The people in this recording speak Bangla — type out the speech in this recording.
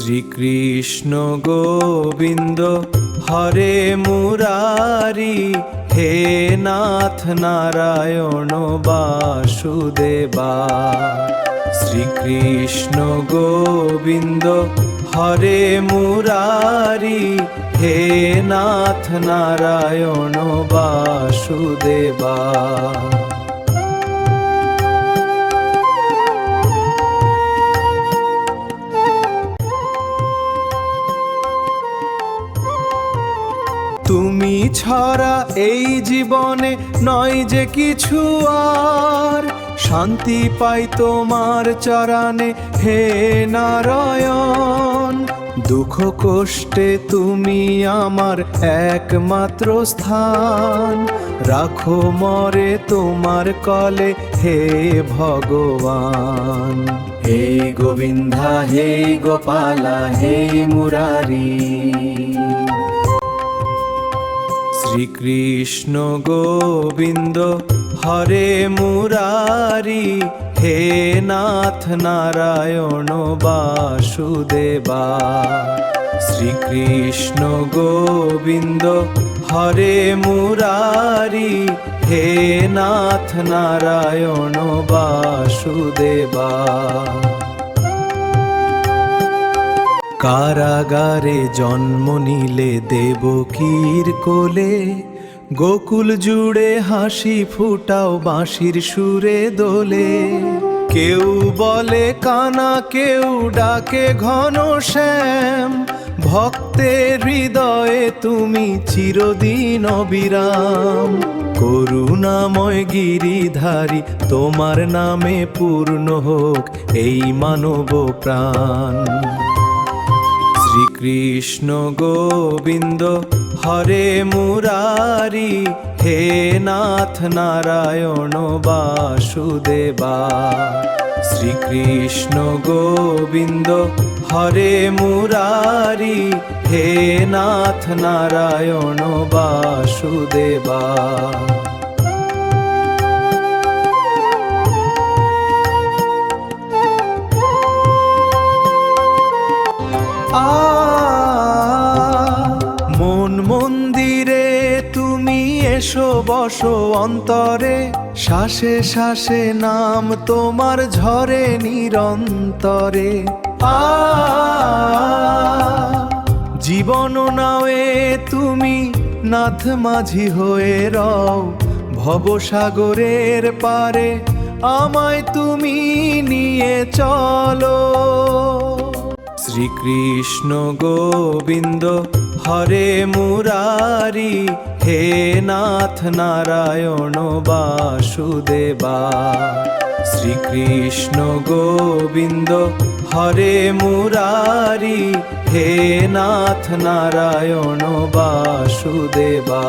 শ্রীকৃষ্ণ গোবিন্দ হরে মুরারি, হে নাথ নারায়ণ বাসুদেবা। শ্রীকৃষ্ণ গোবিন্দ হরে মুরারি, হে নাথ নারায়ণ বাসুদেবা। তুমি ছাড়া এই জীবনে নয় যে কিছু আর, শান্তি পাই তোমার চরণে হে নারায়ণ। দুঃখ কষ্টে তুমি আমার একমাত্র স্থান, রাখো মরে তোমার কলে হে ভগবান। হে গোবিন্দা হে গোপালা হে মুরারি। শ্রীকৃষ্ণ গোবিন্দ হরে মুরারি, হে নাথ নারায়ণ বাসুদেবা। শ্রীকৃষ্ণ গোবিন্দ হরে মুরারি, হে নাথ নারায়ণ বাসুদেবা। কারাগারে জন্ম নিলে দেবকীর কোলে, গোকুল জুড়ে হাসি ফুটাও বাঁশির সুরে দোলে। কেউ বলে কানা কেউ ডাকে ঘনশ্যাম, ভক্তের হৃদয়ে তুমি চিরদিন অবিরাম। করুণাময় গিরিধারী তোমার নামে পূর্ণ হোক এই মানব প্রাণ। শ্রীকৃষ্ণ গোবিন্দ হরে মুরারি, হে নাথ নারায়ণ বাসুদেবা। শ্রীকৃষ্ণ গোবিন্দ হরে মুরারি, হে নাথ নারায়ণ বাসুদেবা। মন মন্দিরে তুমি এসো বসো অন্তরে, শ্বাসে শ্বাসে নাম তোমার ঝরে নিরন্তরে। জীবন নাওয়ে তুমি নাথ মাঝি হয়ে রও, ভবসাগরের পারে আমায় তুমি নিয়ে চলো। শ্রীকৃষ্ণ গোবিন্দ হরে মুরারি, হে নাথ নারায়ণ বাসুদেবা। শ্রীকৃষ্ণ গোবিন্দ হরে মুরারি, হে নাথ নারায়ণ বাসুদেবা।